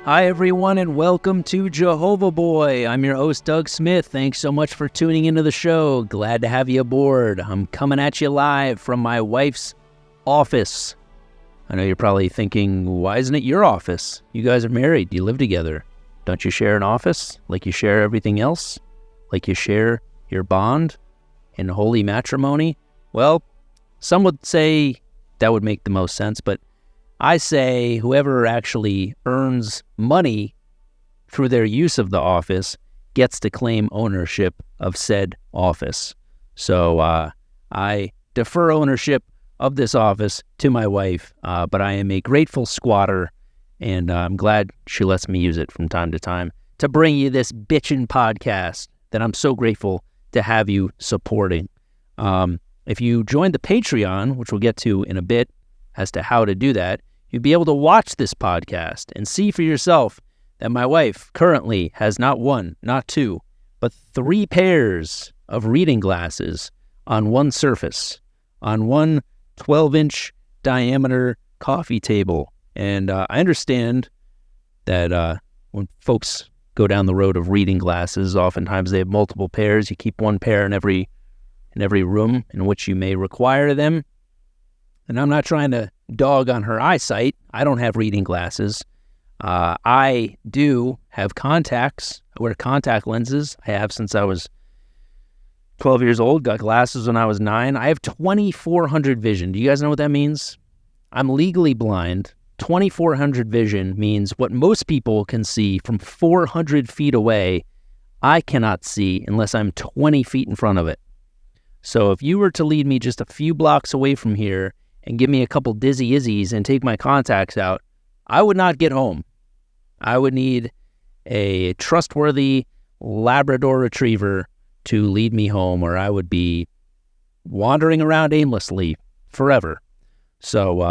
Hi, everyone, and welcome to Jehovah Boy. I'm your host, Doug Smith. Thanks so much for tuning into the show. Glad to have you aboard. I'm coming at you live from my wife's office. I know you're probably thinking, why isn't it your office? You guys are married. You live together. Don't you share an office like you share everything else? Like you share your bond in holy matrimony? Well, some would say that would make the most sense, but I say whoever actually earns money through their use of the office gets to claim ownership of said office. So I defer ownership of this office to my wife, but I am a grateful squatter, and I'm glad she lets me use it from time to time to bring you this bitchin' podcast that I'm so grateful to have you supporting. If you join the Patreon, which we'll get to in a bit as to how to do that, you'd be able to watch this podcast and see for yourself that my wife currently has not one, not two, but 3 pairs of reading glasses on one surface, on one 12-inch diameter coffee table. And I understand that when folks go down the road of reading glasses, oftentimes they have multiple pairs. You keep one pair in every room in which you may require them. And I'm not trying to dog on her eyesight. I don't have reading glasses. I do have contacts. I wear contact lenses. I have since I was 12 years old. Got glasses when I was 9. I have 2400 vision. Do you guys know what that means? I'm legally blind. 2400 vision means what most people can see from 400 feet away, I cannot see unless I'm 20 feet in front of it. So if you were to lead me just a few blocks away from here and give me a couple dizzy izzies and take my contacts out, I would not get home. I would need a trustworthy Labrador retriever to lead me home, or I would be wandering around aimlessly forever. So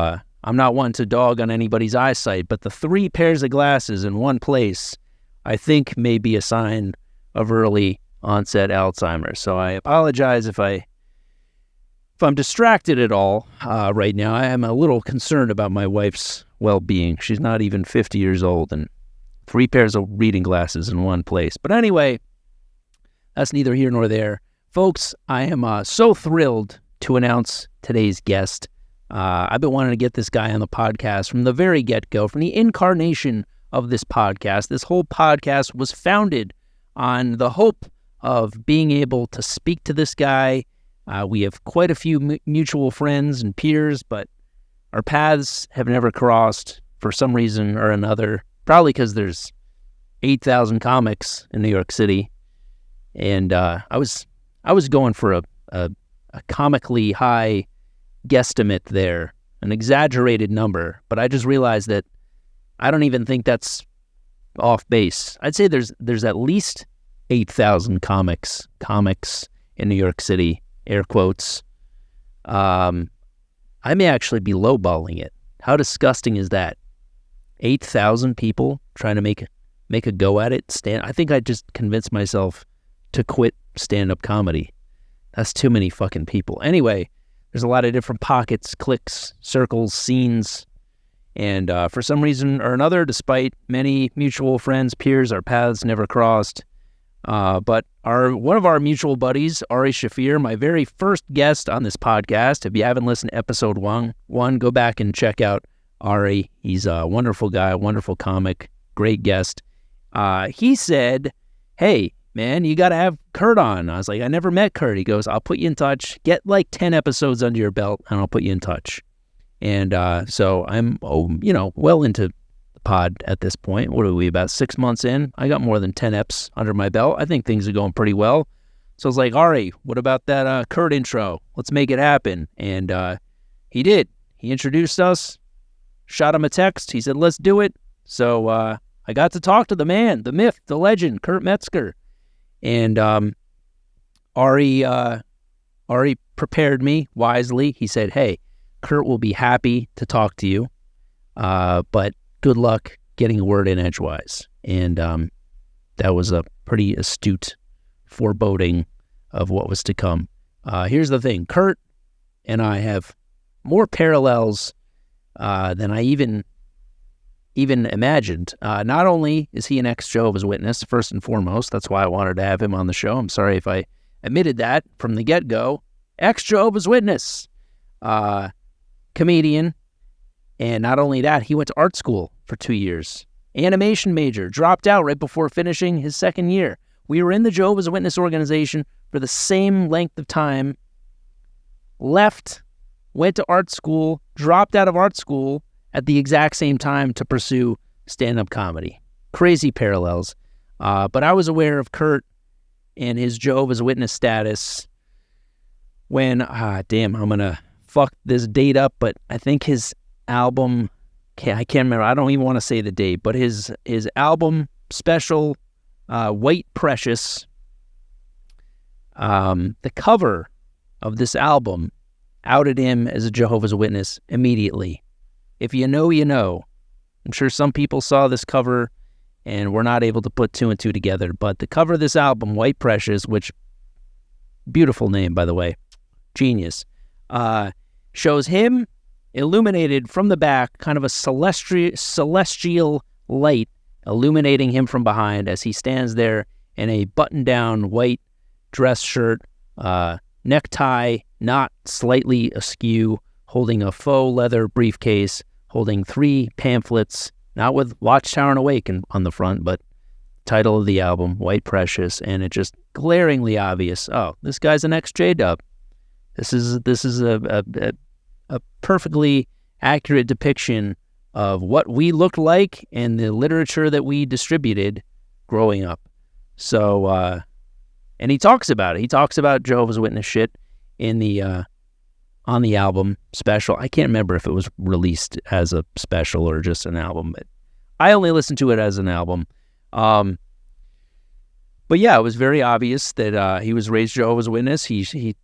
I'm not one to dog on anybody's eyesight, but the 3 pairs of glasses in one place, I think, may be a sign of early onset Alzheimer's. So I apologize if I'm distracted at all right now. I am a little concerned about my wife's well-being. She's not even 50 years old, and 3 pairs of reading glasses in one place. But anyway, that's neither here nor there. Folks, I am so thrilled to announce today's guest. I've been wanting to get this guy on the podcast from the very get-go, from the incarnation of this podcast. This whole podcast was founded on the hope of being able to speak to this guy. We have quite a few mutual friends and peers, but our paths have never crossed for some reason or another, probably because there's 8,000 comics in New York City. And I was going for a comically high guesstimate there, an exaggerated number, but I just realized that I don't even think that's off base. I'd say there's at least 8,000 comics in New York City, air quotes. I may actually be lowballing it. How disgusting is that? 8,000 people trying to make a go at it. I think I just convinced myself to quit stand-up comedy. That's too many fucking people. Anyway, there's a lot of different pockets, cliques, circles, scenes, and for some reason or another, despite many mutual friends, peers, our paths never crossed. But one of our mutual buddies, Ari Shafir, my very first guest on this podcast. If you haven't listened to episode one, go back and check out Ari. He's a wonderful guy, wonderful comic, great guest. He said, "Hey, man, you got to have Kurt on." I was like, "I never met Kurt." He goes, "I'll put you in touch. Get like 10 episodes under your belt, and I'll put you in touch." And so I'm, well into the pod at this point. What are we, about 6 months in? I got more than 10 eps under my belt. I think things are going pretty well. So I was like, Ari, what about that Kurt intro? Let's make it happen. And he did. He introduced us, shot him a text. He said, let's do it. So I got to talk to the man, the myth, the legend, Kurt Metzger. And Ari prepared me wisely. He said, hey, Kurt will be happy to talk to you, but good luck getting a word in edgewise. And that was a pretty astute foreboding of what was to come. Here's the thing. Kurt and I have more parallels than I even even imagined. Not only is he an ex-Jehovah's Witness, first and foremost, that's why I wanted to have him on the show. I'm sorry if I admitted that from the get-go. Ex-Jehovah's Witness, comedian, and not only that, he went to art school for 2 years. Animation major, dropped out right before finishing his second year. We were in the Jehovah's Witness organization for the same length of time, left, went to art school, dropped out of art school at the exact same time to pursue stand-up comedy. Crazy parallels. But I was aware of Kurt and his Jehovah's Witness status when, I'm going to fuck this date up, but I think his album, I can't remember, I don't even want to say the date, but his album special, White Precious, the cover of this album outed him as a Jehovah's Witness immediately. If you know, you know. I'm sure some people saw this cover and were not able to put two and two together, but the cover of this album, White Precious, which, beautiful name, by the way, genius, shows him illuminated from the back, kind of a celestial light illuminating him from behind as he stands there in a button-down white dress shirt, necktie not slightly askew, holding a faux leather briefcase, holding 3 pamphlets, not with Watchtower and Awake on the front, but title of the album, White Precious, and it just glaringly obvious, oh, this guy's an ex-J-Dub. This is a perfectly accurate depiction of what we looked like and the literature that we distributed growing up. So, and he talks about it. He talks about Jehovah's Witness shit in the on the album special. I can't remember if it was released as a special or just an album, but I only listened to it as an album. But yeah, it was very obvious that he was raised Jehovah's Witness. He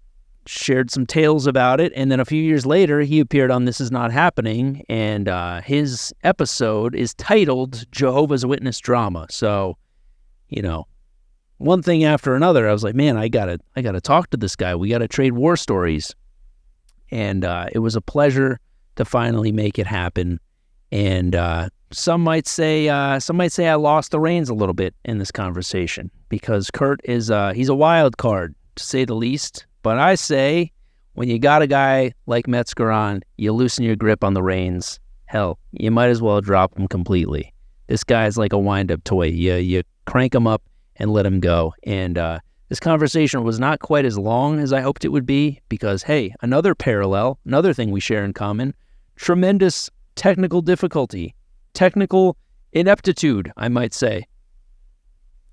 shared some tales about it, and then a few years later, he appeared on This Is Not Happening, and his episode is titled Jehovah's Witness Drama. So, you know, one thing after another, I was like, man, I gotta talk to this guy. We gotta trade war stories. And it was a pleasure to finally make it happen. And some might say I lost the reins a little bit in this conversation because Kurt is he's a wild card, to say the least. But I say, when you got a guy like Metzger on, you loosen your grip on the reins. Hell, you might as well drop him completely. This guy's like a wind-up toy. You crank him up and let him go. And this conversation was not quite as long as I hoped it would be because, hey, another parallel, another thing we share in common, tremendous technical difficulty, technical ineptitude, I might say.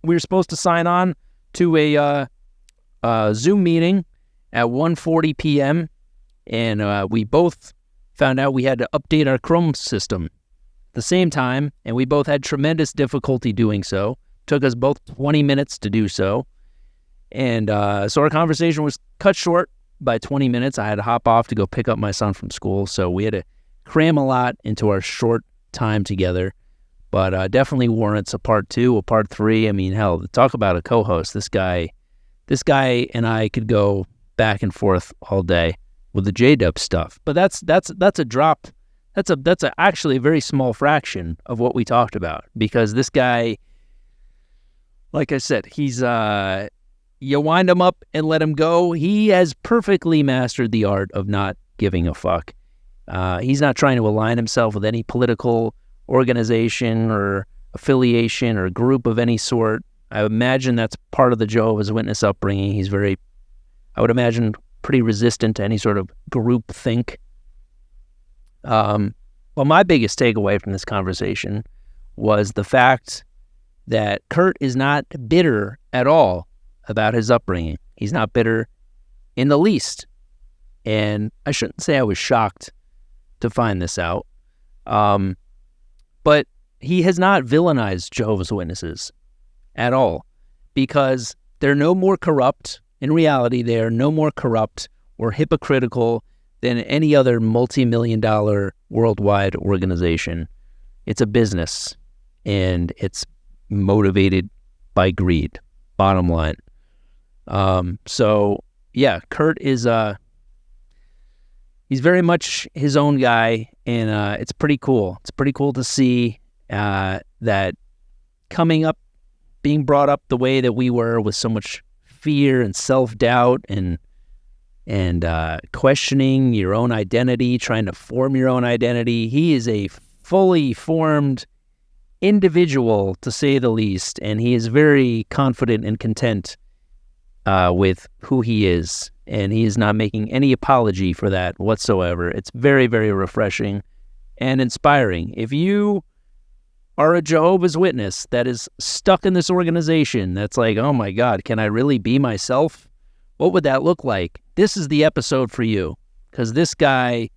We were supposed to sign on to a Zoom meeting at 1:40 p.m., and we both found out we had to update our Chrome system at the same time, and we both had tremendous difficulty doing so. Took us both 20 minutes to do so. And so our conversation was cut short by 20 minutes. I had to hop off to go pick up my son from school, so we had to cram a lot into our short time together. But definitely warrants a part 2, a part 3. I mean, hell, talk about a co-host. This guy and I could go back and forth all day with the J-Dub stuff. But that's a drop. That's actually a very small fraction of what we talked about, because this guy, like I said, he's you wind him up and let him go. He has perfectly mastered the art of not giving a fuck. He's not trying to align himself with any political organization or affiliation or group of any sort. I imagine that's part of the Jehovah's Witness upbringing. He's very, I would imagine, pretty resistant to any sort of group think. Well, my biggest takeaway from this conversation was the fact that Kurt is not bitter at all about his upbringing. He's not bitter in the least. And I shouldn't say I was shocked to find this out. But he has not villainized Jehovah's Witnesses at all, because they're no more corrupt. In reality, they are no more corrupt or hypocritical than any other multi-million-dollar worldwide organization. It's a business, and it's motivated by greed, bottom line. So, yeah, Kurt is, he's very much his own guy, and it's pretty cool. It's pretty cool to see that coming up, being brought up the way that we were with so much fear and self-doubt and questioning your own identity, trying to form your own identity. He is a fully formed individual, to say the least, and he is very confident and content with who he is, and he is not making any apology for that whatsoever. It's very, very refreshing and inspiring. If you are a Jehovah's Witness that is stuck in this organization that's like, oh my God, can I really be myself? What would that look like? This is the episode for you, because this guy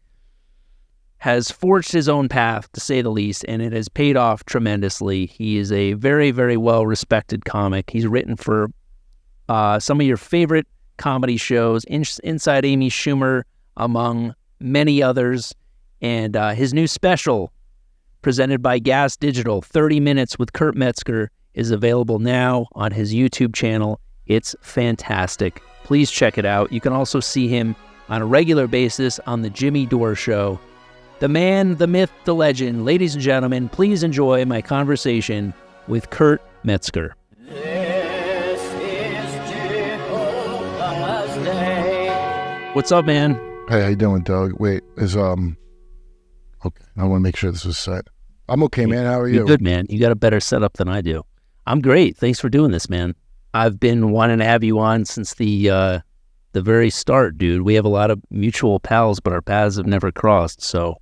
has forged his own path, to say the least, and it has paid off tremendously. He is a very, very well-respected comic. He's written for some of your favorite comedy shows, Inside Amy Schumer, among many others, and his new special, presented by Gas Digital, 30 Minutes with Kurt Metzger, is available now on his YouTube channel. It's fantastic. Please check it out. You can also see him on a regular basis on The Jimmy Dore Show. The man, the myth, the legend. Ladies and gentlemen, please enjoy my conversation with Kurt Metzger. This is Jehovah's Day. What's up, man? Hey, how you doing, Doug? Wait, okay, I want to make sure this was set. I'm okay, man. How are you? You're good, man. You got a better setup than I do. I'm great. Thanks for doing this, man. I've been wanting to have you on since the very start, dude. We have a lot of mutual pals, but our paths have never crossed. So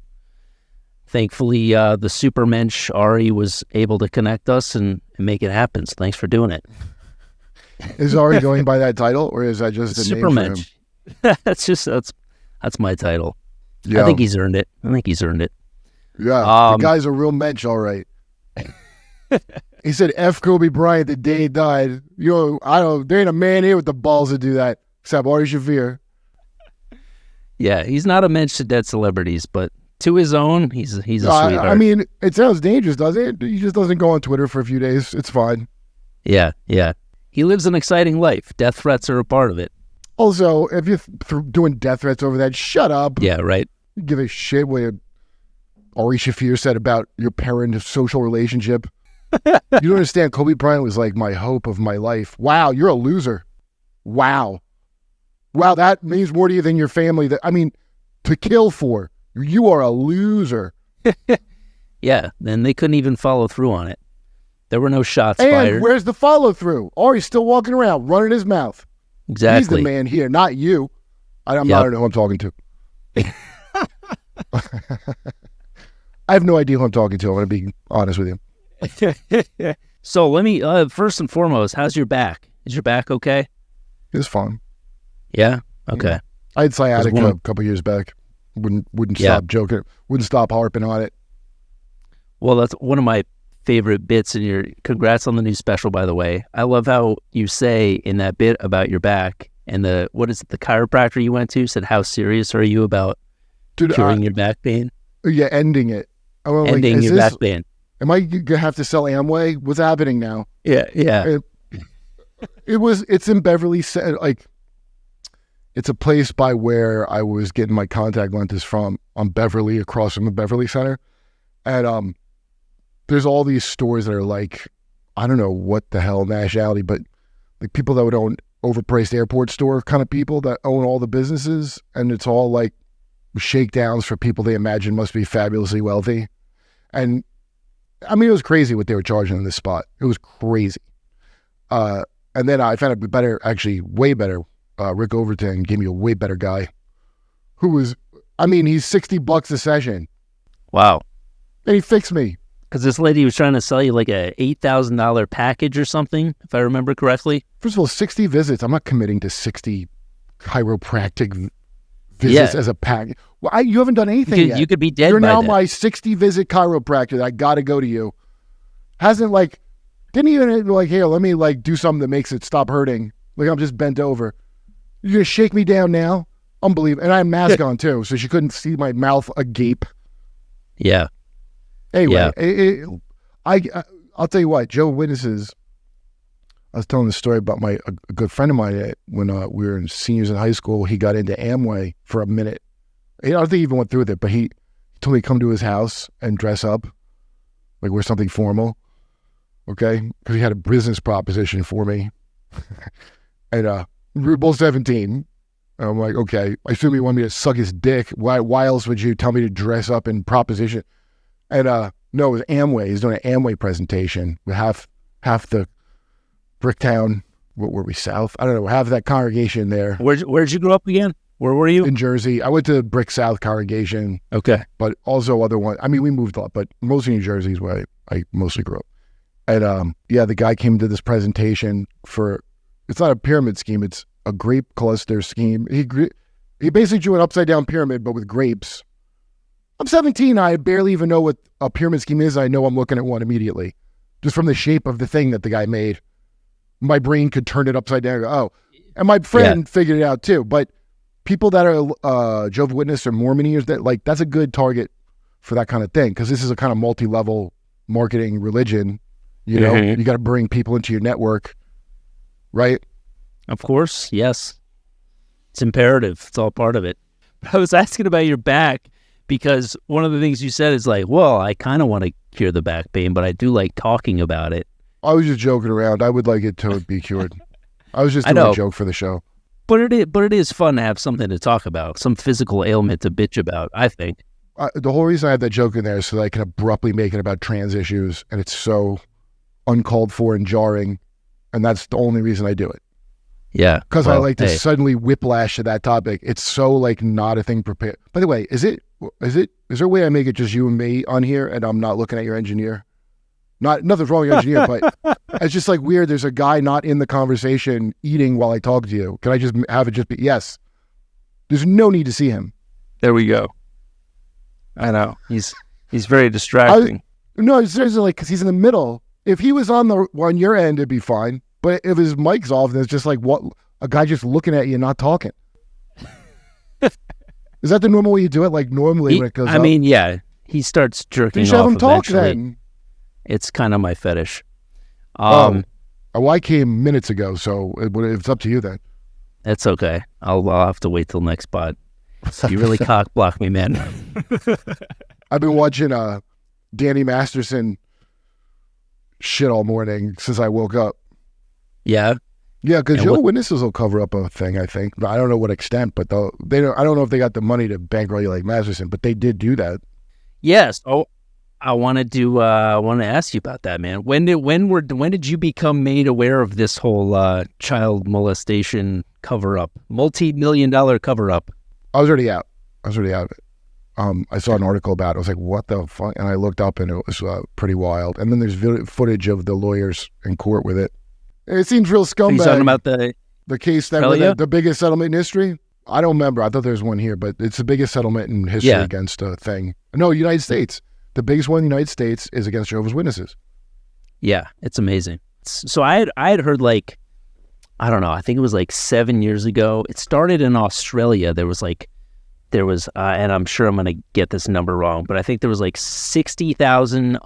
thankfully, the Supermensch Ari was able to connect us and make it happen. So thanks for doing it. Is Ari going by that title, or is that just a name for him? Supermensch. That's my title. Yeah. I think he's earned it. Yeah, the guy's a real mensch, all right. He said, F Kobe Bryant the day he died. There ain't a man here with the balls to do that, except Ari Shaffir. Yeah, he's not a mensch to dead celebrities, but to his own, he's a sweetheart. I mean, it sounds dangerous, doesn't it? He just doesn't go on Twitter for a few days. It's fine. Yeah. He lives an exciting life. Death threats are a part of it. Also, if you're doing death threats over that, shut up. Yeah, right. You give a shit what Ari Shaffir said about your parent social relationship. You don't understand. Kobe Bryant was like my hope of my life. Wow, you're a loser. Wow, that means more to you than your family. To kill for. You are a loser. Yeah, and they couldn't even follow through on it. There were no shots fired. And where's the follow through? Ari's still walking around, running his mouth. Exactly. He's the man here, not you. I don't know who I'm talking to. I have no idea who I'm talking to. I'm going to be honest with you. So let me, first and foremost, how's your back? Is your back okay? It's fine. Yeah? Okay. I had sciatica a couple years back. Wouldn't stop joking. Wouldn't stop harping on it. Well, that's one of my favorite bits in your, congrats on the new special, by the way. I love how you say in that bit about your back and the chiropractor you went to said, how serious are you about curing your back pain? Yeah, ending it. Ending your back pain. Am I going to have to sell Amway? What's happening now? Yeah. It's in Beverly, like, it's a place by where I was getting my contact lenses from on Beverly, across from the Beverly Center. And there's all these stores that are like, I don't know what the hell nationality, but like people that would own overpriced airport store kind of people that own all the businesses. And it's all like shakedowns for people they imagine must be fabulously wealthy. And I mean, it was crazy what they were charging in this spot. It was crazy. And then I found out way better. Rick Overton gave me a way better guy who was, he's $60 a session. Wow. And he fixed me. Because this lady was trying to sell you like a $8,000 package or something, if I remember correctly. First of all, 60 visits. I'm not committing to 60 chiropractic visits as a package. Well, you haven't done anything yet. You could be dead. You're by now then. my 60 visit chiropractor that I got to go to you. Didn't even here, let me do something that makes it stop hurting. Like I'm just bent over. You're going to shake me down now? Unbelievable. And I had a mask on too, so she couldn't see my mouth agape. Yeah. Anyway, I'll tell you what, Joe Witnesses, I was telling the story about a good friend of mine when we were seniors in high school. He got into Amway for a minute. I don't think he even went through with it, but he told me to come to his house and dress up like we're something formal, okay? Because he had a business proposition for me. And we were both 17. I'm like, okay, I assume you want me to suck his dick. Why else would you tell me to dress up in proposition? And no, it was Amway. He's doing an Amway presentation with half the Bricktown. What were we, South? I don't know. Half that congregation there. Where'd you grow up again? Where were you? In Jersey. I went to Brick South congregation. Okay. But also other ones. I mean, we moved a lot, but mostly New Jersey is where I mostly grew up. And yeah, the guy came to this presentation for, it's not a pyramid scheme, it's a grape cluster scheme. He basically drew an upside down pyramid, but with grapes. I'm 17. I barely even know what a pyramid scheme is. I know I'm looking at one immediately, just from the shape of the thing that the guy made. My brain could turn it upside down and go, oh. And my friend figured it out too. But people that are Jehovah's Witness or Mormon, that's a good target for that kind of thing, because this is a kind of multi-level marketing religion. You know, you got to bring people into your network, right? Of course, yes. It's imperative. It's all part of it. But I was asking about your back because one of the things you said is like, well, I kind of want to cure the back pain, but I do like talking about it. I was just joking around. I would like it to be cured. I was just doing a joke for the show. But it is fun to have something to talk about, some physical ailment to bitch about, I think. The whole reason I had that joke in there is so that I can abruptly make it about trans issues, and it's so uncalled for and jarring, and that's the only reason I do it. Yeah. Because I like to suddenly whiplash to that topic. It's so like not a thing prepared. By the way, is there a way I make it just you and me on here and I'm not looking at your engineer? Nothing's wrong with your engineer, but it's just like weird. There's a guy not in the conversation eating while I talk to you. Can I just have it just be, yes. There's no need to see him. There we go. I know. He's very distracting. No, seriously, like, because he's in the middle. If he was on your end, it'd be fine. But if his mic's off, then it's just like a guy just looking at you and not talking. Is that the normal way you do it? Like normally when it goes up? I mean, yeah. He starts jerking off. You should have him talk eventually. then. It's kind of my fetish. Well, I came minutes ago, so it's up to you then. That's okay. I'll have to wait till next pod. You really cock block me, man. I've been watching Danny Masterson shit all morning since I woke up. Yeah? Yeah, because Jehovah's Witnesses will cover up a thing, I think. But I don't know what extent, but I don't know if they got the money to bankroll you like Masterson, but they did do that. Yes. Oh, I wanted to ask you about that, man. When did you become made aware of this whole child molestation cover-up, multi-million-dollar cover-up? I was already out. of it. I saw an article about it. I was like, what the fuck? And I looked up and it was pretty wild. And then there's footage of the lawyers in court with it. It seems real scumbag. Are you talking about the case that was the biggest settlement in history? I don't remember. I thought there was one here, but it's the biggest settlement in history against a thing. No, United States. The biggest one in the United States is against Jehovah's Witnesses. Yeah, it's amazing. So I had heard like, I don't know, I think it was like 7 years ago. It started in Australia. There was, and I'm sure I'm going to get this number wrong, but I think there was like 60,000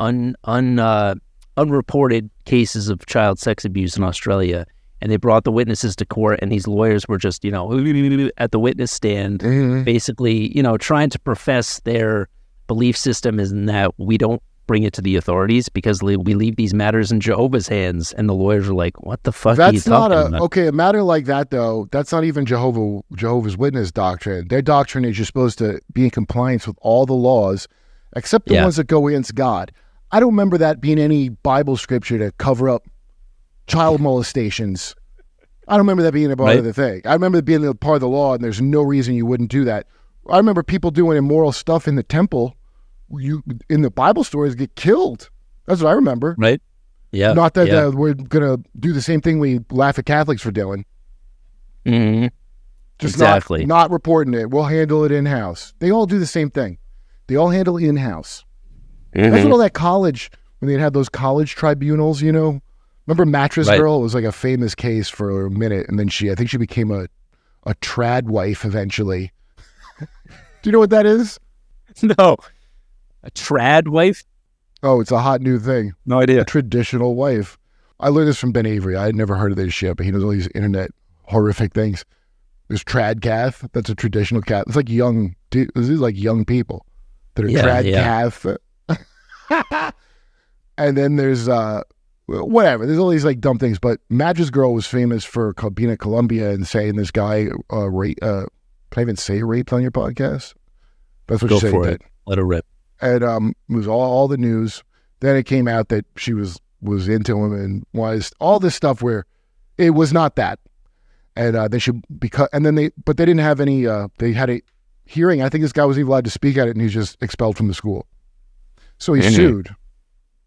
unreported cases of child sex abuse in Australia. And they brought the witnesses to court, and these lawyers were just, at the witness stand, basically, trying to profess their belief system is that we don't bring it to the authorities because we leave these matters in Jehovah's hands. And the lawyers are like, what the fuck are you talking about? Okay, a matter like that, though, that's not even Jehovah's Witness doctrine. Their doctrine is you're supposed to be in compliance with all the laws, except the ones that go against God. I don't remember that being any Bible scripture to cover up child molestations. I don't remember that being a part of the thing. I remember it being a part of the law, and there's no reason you wouldn't do that. I remember people doing immoral stuff in the temple. In the Bible stories, get killed. That's what I remember. Right? Yeah. Not that we're going to do the same thing we laugh at Catholics for doing. Mm-hmm. Just exactly. not reporting it. We'll handle it in-house. They all do the same thing. They all handle it in-house. Mm-hmm. That's what all that college, when they had those college tribunals, Remember Mattress Girl? It was like a famous case for a minute, and then I think she became a trad wife eventually. Do you know what that is? No. A trad wife? Oh, it's a hot new thing. No idea. A traditional wife. I learned this from Ben Avery. I had never heard of this shit, but he knows all these internet horrific things. There's trad cath. That's a traditional cath. It's like this is like young people that are trad cath. And then there's whatever. There's all these like dumb things. But Mattress Girl was famous for being at Columbia and saying this guy can I even say raped on your podcast? That's what Go she said. for He it. did. Let her rip. And it was all the news. Then it came out that she was into him and was all this stuff where it was not that. And they didn't have any. They had a hearing. I think this guy was even allowed to speak at it, and he's just expelled from the school. So he sued.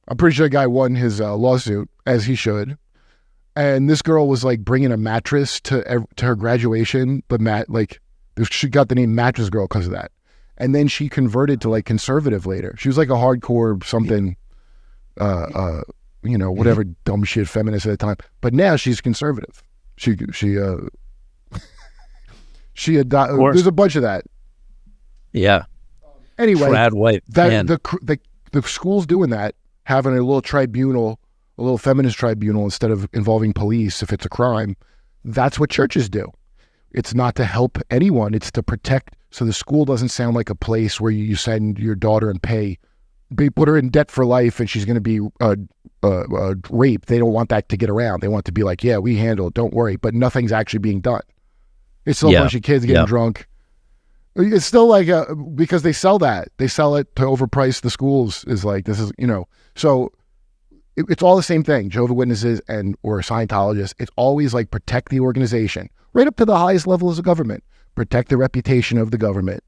I'm pretty sure the guy won his lawsuit, as he should. And this girl was like bringing a mattress to her graduation, but she got the name Mattress Girl because of that. And then she converted to like conservative later. She was like a hardcore something, whatever dumb shit feminist at the time. But now she's conservative. She adopted. There's a bunch of that. Yeah. Anyway, trad wife. The school's doing that, having a little tribunal, a little feminist tribunal instead of involving police if it's a crime. That's what churches do. It's not to help anyone. It's to protect. So the school doesn't sound like a place where you send your daughter and put her in debt for life and she's going to be raped. They don't want that to get around. They want to be like, yeah, we handle it. Don't worry. But nothing's actually being done. It's still a bunch of kids getting drunk. It's still like because they sell that. They sell it to overprice the schools. Is like this is so it's all the same thing. Jehovah's Witnesses or Scientologists. It's always like protect the organization right up to the highest levels of government. Protect the reputation of the government.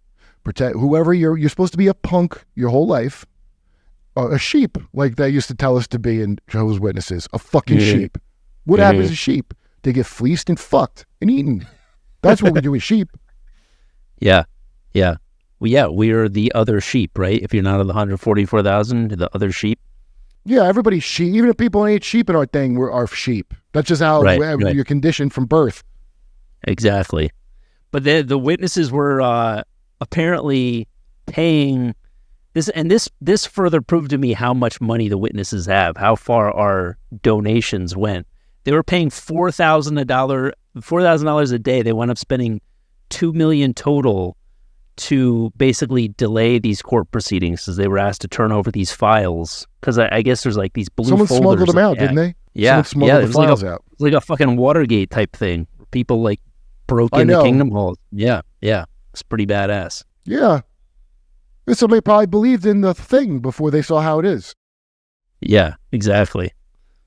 Protect whoever you're supposed to be a punk your whole life. A sheep, like they used to tell us to be in Jehovah's Witnesses. A fucking sheep. What happens to sheep? They get fleeced and fucked and eaten. That's what we do with sheep. Yeah. Yeah. Well, yeah, we are the other sheep, right? If you're not of the 144,000, the other sheep. Yeah, everybody's sheep. Even if people ain't sheep in our thing, are sheep. That's just how you're conditioned from birth. Exactly. But the witnesses were apparently paying this, and this further proved to me how much money the witnesses have, how far our donations went. They were paying $4,000 a day. They wound up spending $2 million total to basically delay these court proceedings because they were asked to turn over these files. Because I guess there's like these blue Someone folders. smuggled them out, didn't they? Yeah. Someone smuggled the files out. It was like a fucking Watergate type thing. People like broke into Kingdom Hall. Yeah. Yeah. It's pretty badass. Yeah. Somebody probably believed in the thing before they saw how it is. Yeah, exactly.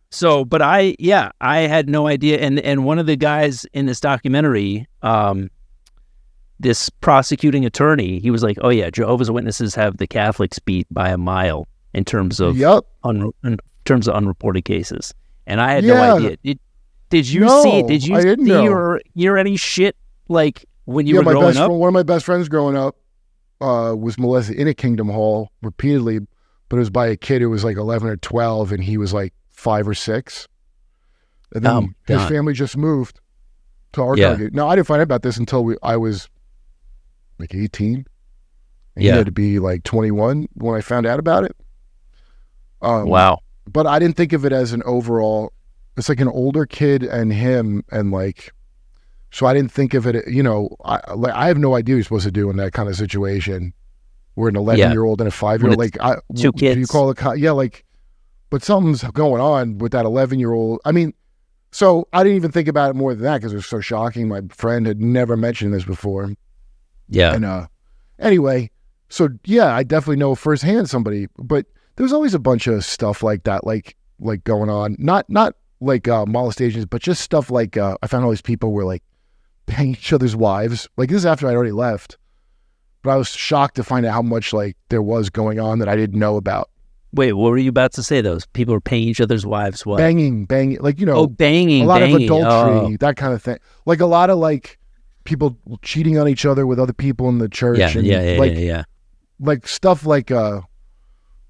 So, but I had no idea. And one of the guys in this documentary, this prosecuting attorney, he was like, "Oh yeah, Jehovah's Witnesses have the Catholics beat by a mile in terms of in terms of unreported cases." And I had no idea. Did you see? Did you see or hear any shit like when you were growing up? One of my best friends growing up was molested in a Kingdom Hall repeatedly, but it was by a kid who was like 11 or 12, and he was like 5 or 6. And then his family just moved to our congregation. Now, I didn't find out about this until I was like 18. And he had to be like 21 when I found out about it. Wow. But I didn't think of it as an overall, it's like an older kid and him, and like, so I didn't think of it, I have no idea what you're supposed to do in that kind of situation where an 11-year-old and a 5-year-old, like, two kids. Do you call it, but something's going on with that 11-year-old. I mean, so I didn't even think about it more than that because it was so shocking. My friend had never mentioned this before. Yeah. And anyway, so yeah, I definitely know firsthand somebody, but there's always a bunch of stuff like that, like going on. Not like molestations, but just stuff like I found all these people were like banging each other's wives. Like this is after I'd already left, but I was shocked to find out how much like there was going on that I didn't know about. Wait, what were you about to say? Those people are paying each other's wives what? Banging, like banging, a lot of adultery, that kind of thing. Like a lot of like people cheating on each other with other people in the church. Yeah. Like stuff like I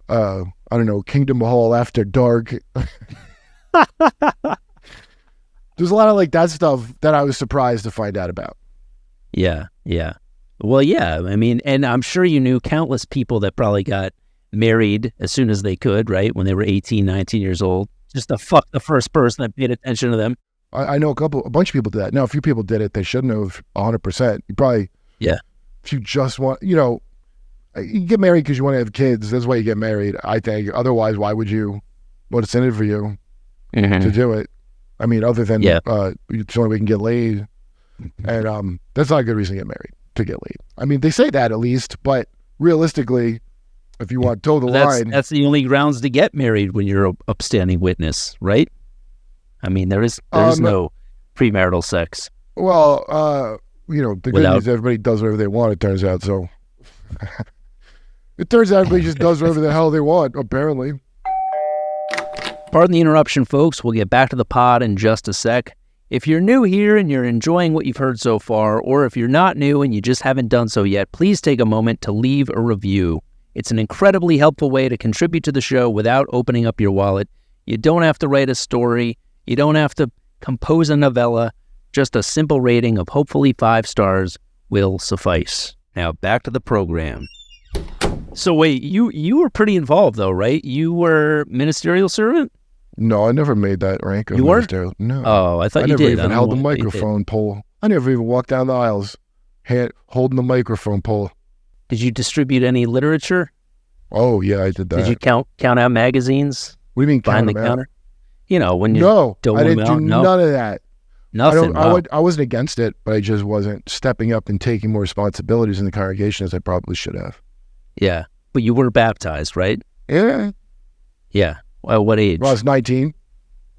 don't know, Kingdom Hall After Dark. There's a lot of like that stuff that I was surprised to find out about. Yeah. Well, yeah. I mean, and I'm sure you knew countless people that probably got married as soon as they could, right? When they were 18, 19 years old, just to fuck the first person that paid attention to them. I know a bunch of people did that. Now, a few people did it. They shouldn't have 100%. You probably, if you just want, you get married because you want to have kids. That's why you get married, I think. Otherwise, why would you what's in it for you Mm-hmm. to do it. I mean, other than Yeah. it's the only way we can get laid, and that's not a good reason to get married, to get laid. I mean, they say that at least, but realistically, if you want to toe the line, That's the only grounds to get married when you're an upstanding witness, right? I mean, there is no premarital sex. well, the good Without- news is everybody does whatever they want. It turns out, so it turns out everybody just does whatever the hell they want. Apparently. Pardon the interruption, folks. We'll get back to the pod in just a sec. If you're new here and you're enjoying what you've heard so far, or if you're not new and you just haven't done so yet, please take a moment to leave a review. It's an incredibly helpful way to contribute to the show without opening up your wallet. You don't have to write a story. You don't have to compose a novella. Just a simple rating of hopefully 5 stars will suffice. Now back to the program. So wait, you were pretty involved though, right? You were ministerial servant? No, I never made that rank. You weren't? No. Oh, I thought I you never did. even I held the don't know what you did. microphone pole. I never even walked down the aisles holding the microphone pole. Did you distribute any literature? Oh, yeah, I did that. Did you count out magazines What do you mean behind count the them out? counter? You know, when you No, dole I them didn't out? do No? none of that. Nothing. Wow. I wasn't against it, but I just wasn't stepping up and taking more responsibilities in the congregation as I probably should have. Yeah, but you were baptized, right? Yeah. Yeah. Well, what age? Well, I was 19.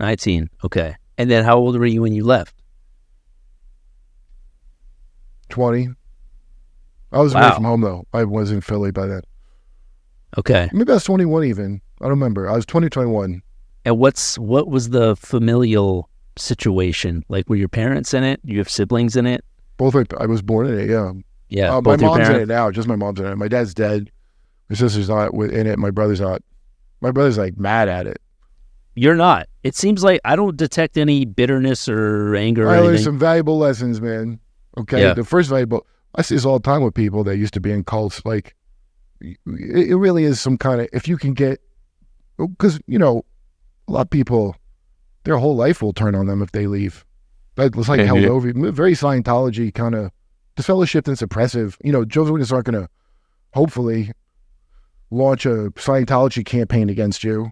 19. Okay. And then how old were you when you left? 20. I was Wow. away from home, though. I was in Philly by then. Okay. Maybe I was 21 even. I don't remember. I was 20, 21. And what was the familial situation? Like, were your parents in it? You have siblings in it? I was born in it, yeah. Yeah. My both your mom's in parents? it now. Just my mom's in it. My dad's dead. My sister's not in it. My brother's not. My brother's like mad at it. You're not. It seems like I don't detect any bitterness or anger or I learned anything. some valuable lessons, man. Okay. Yeah. The first valuable, I see this all the time with people that used to be in cults. Like, it really is some kind of, if you can get, because, a lot of people, their whole life will turn on them if they leave. It's like held over. Very Scientology kind of disfellowshipped and suppressive. Jehovah's Witnesses aren't going to, hopefully, launch a Scientology campaign against you,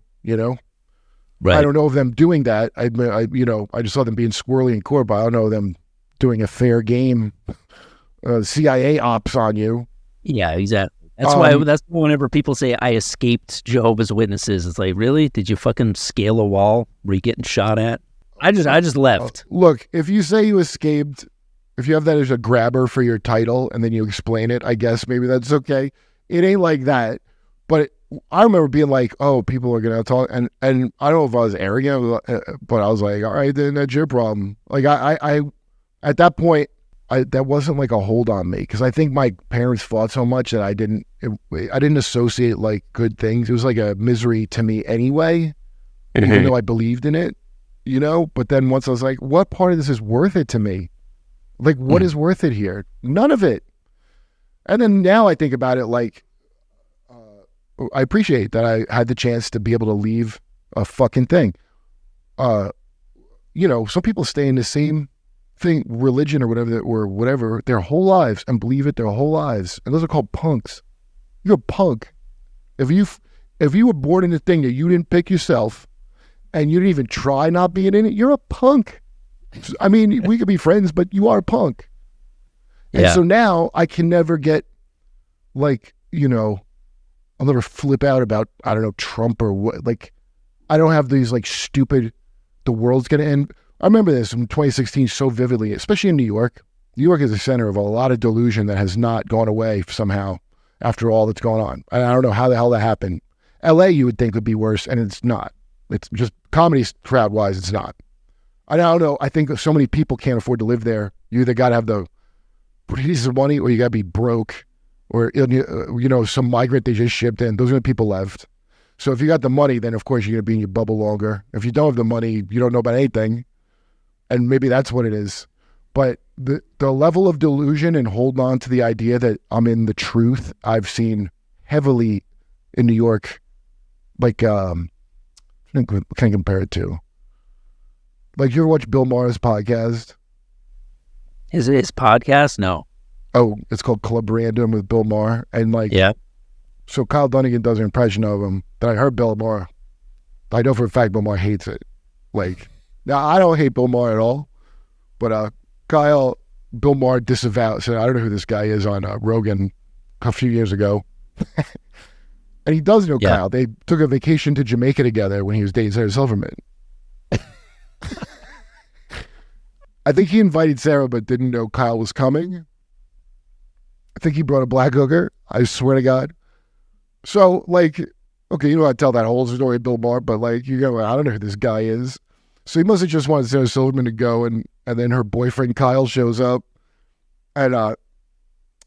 Right. I don't know of them doing that. I just saw them being squirrely in court, but I don't know them doing a fair game CIA ops on you. Yeah, exactly. That's why whenever people say I escaped Jehovah's Witnesses, it's like, really? Did you fucking scale a wall? Were you getting shot at? I just left. Look, if you say you escaped, if you have that as a grabber for your title and then you explain it, I guess maybe that's okay. It ain't like that. But I remember being like, oh, people are going to talk. And I don't know if I was arrogant, but I was like, all right, then that's your problem. Like I at that point, that wasn't like a hold on me, because I think my parents fought so much that I didn't associate like good things. It was like a misery to me anyway, even though I believed in it, But then once I was like, what part of this is worth it to me? Like, what is worth it here? None of it. And then now I think about it like, I appreciate that I had the chance to be able to leave a fucking thing. Some people stay in the same thing, religion or whatever, their whole lives and believe it their whole lives. And those are called punks. You're a punk. If you were born in a thing that you didn't pick yourself and you didn't even try not being in it, you're a punk. I mean, we could be friends, but you are a punk. And Yeah. so now I can never get like, I'll never flip out about, I don't know, Trump or what. Like, I don't have these like stupid, the world's going to end. I remember this from 2016 so vividly, especially in New York. New York is the center of a lot of delusion that has not gone away somehow after all that's going on. And I don't know how the hell that happened. LA, you would think would be worse, and it's not. It's just comedy crowd wise, it's not. I don't know. I think so many people can't afford to live there. You either got to have the pieces of money or you got to be broke. Or, some migrant they just shipped in. Those are the people left. So if you got the money, then of course you're going to be in your bubble longer. If you don't have the money, you don't know about anything. And maybe that's what it is. But the level of delusion and holding on to the idea that I'm in the truth, I've seen heavily in New York. Like, can I compare it to? Like, you ever watch Bill Maher's podcast? His podcast? No. Oh, it's called Club Random with Bill Maher. And like, Yeah. so Kyle Dunnigan does an impression of him. Then I heard Bill Maher I know for a fact Bill Maher hates it. Like, now I don't hate Bill Maher at all, but Bill Maher disavowed, said, I don't know who this guy is on Rogan a few years ago. And he does know Kyle. They took a vacation to Jamaica together when he was dating Sarah Silverman. I think he invited Sarah but didn't know Kyle was coming. I think he brought a black hooker. I swear to God. So, like, okay, you know, I tell that whole story of Bill Maher, but like, you go, I don't know who this guy is. So he must have just wanted Sarah Silverman to go, and then her boyfriend Kyle shows up. And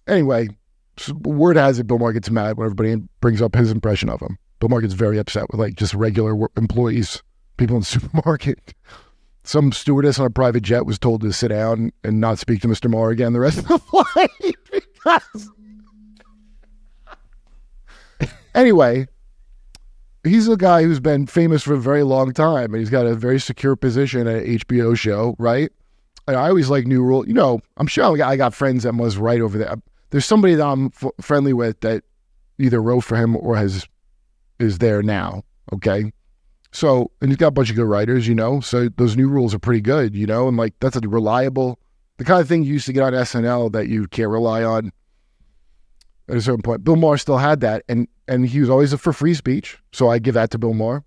anyway, so word has it Bill Maher gets mad when everybody brings up his impression of him. Bill Maher gets very upset with like just regular employees, people in the supermarket. Some stewardess on a private jet was told to sit down and not speak to Mr. Maher again the rest of the flight. Because... Anyway, he's a guy who's been famous for a very long time, and he's got a very secure position at an HBO show, right? And I always like New Rule. You know, I'm sure I got friends that was right over there. There's somebody that I'm friendly with that either wrote for him or is there now, okay? So, and he's got a bunch of good writers, you know, so those New Rules are pretty good, you know, and like that's a reliable, the kind of thing you used to get on SNL that you can't rely on at a certain point. Bill Maher still had that, and he was always for free speech, so I give that to Bill Maher.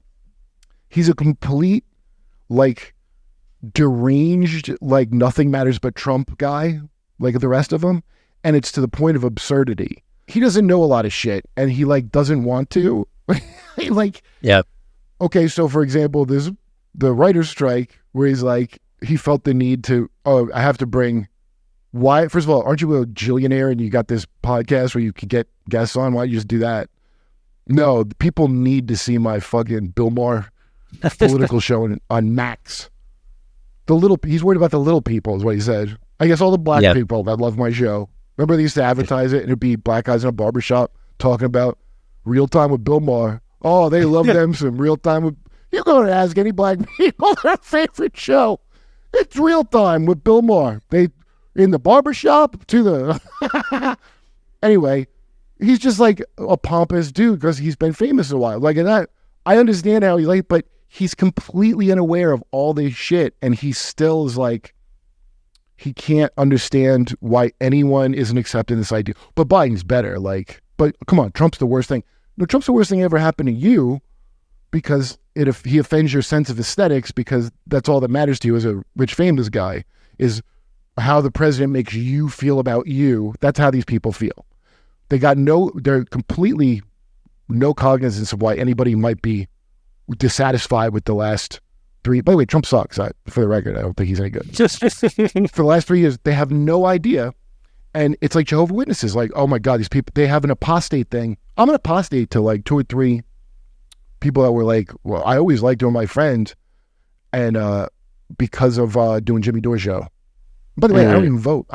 He's a complete, like, deranged, like nothing matters but Trump guy, like the rest of them, and it's to the point of absurdity. He doesn't know a lot of shit, and he like doesn't want to. Like, yeah. Okay, so for example, there's the writer's strike where he's like, he felt the need to, I have to bring, why, first of all, aren't you a jillionaire and you got this podcast where you could get guests on? Why don't you just do that? No, people need to see my fucking Bill Maher political show on Max. He's worried about the little people is what he said. I guess all the black people that love my show. Remember they used to advertise it and it'd be black guys in a barbershop talking about Real Time with Bill Maher. Oh, they love them some Real Time with... You're going to ask any black people their favorite show. It's Real Time with Bill Maher. They, in the barbershop to the... Anyway, he's just like a pompous dude because he's been famous a while. Like, and I understand how he's like, but he's completely unaware of all this shit, and he still is like, he can't understand why anyone isn't accepting this idea. But Biden's better. Like, but come on, Trump's the worst thing. No, Trump's the worst thing ever happened to you because if he offends your sense of aesthetics, because that's all that matters to you as a rich, famous guy, is how the president makes you feel about you. That's how these people feel. They're completely no cognizance of why anybody might be dissatisfied with the last 3. By the way, Trump sucks. For the record, I don't think he's any good. For the last 3 years, they have no idea. And it's like Jehovah Witnesses, like, oh my God, these people, they have an apostate thing. I'm an apostate to like 2 or 3 people that were like, well, I always liked doing my friend, and because of doing Jimmy Dore's show. By the way, I don't even vote.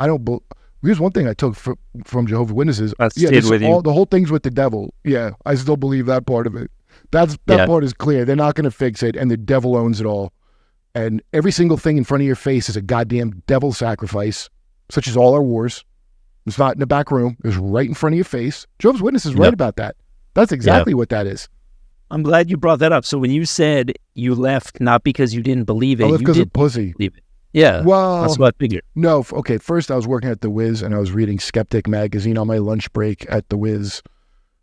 Here's one thing I took from Jehovah Witnesses. The whole thing's with the devil. Yeah, I still believe that part of it. That part is clear. They're not going to fix it, and the devil owns it all. And every single thing in front of your face is a goddamn devil sacrifice, such as all our wars. It's not in the back room. It's right in front of your face. Jehovah's Witness is right about that. That's exactly what that is. I'm glad you brought that up. So when you said you left not because you didn't believe it, I left because of pussy. Believe it. Yeah, well, that's what I figured. No, okay, first I was working at The Wiz, and I was reading Skeptic magazine on my lunch break at The Wiz,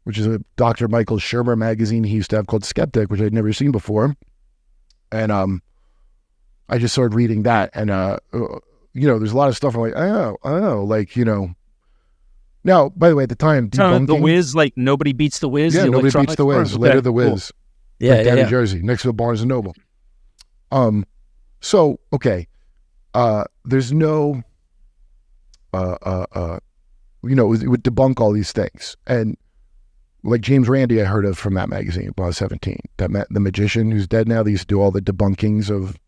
which is a Dr. Michael Shermer magazine he used to have called Skeptic, which I'd never seen before. And I just started reading that, and you know, there's a lot of stuff I'm like, I don't know, like, you know. Now, by the way, at the time, debunking... The Wiz, like, nobody beats The Wiz? Yeah, nobody beats The Wiz. Later The Wiz. Cool. Yeah, down in Jersey, next to the Barnes & Noble. So, okay, there's no, you know, it would debunk all these things. And like James Randi, I heard of from that magazine when I was 17, the magician who's dead now, they used to do all the debunkings of,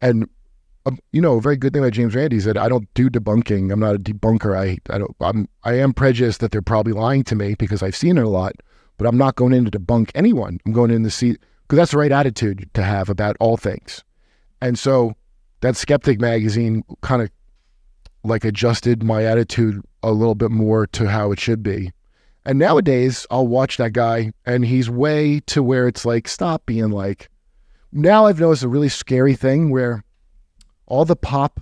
and you know, a very good thing about James Randi is that I don't do debunking. I'm not a debunker. I am prejudiced that they're probably lying to me because I've seen it a lot, but I'm not going in to debunk anyone. I'm going in to see, because that's the right attitude to have about all things. And so that Skeptic magazine kind of like adjusted my attitude a little bit more to how it should be. And nowadays I'll watch that guy and he's way to where it's like, stop being like, now I've noticed a really scary thing where all the pop,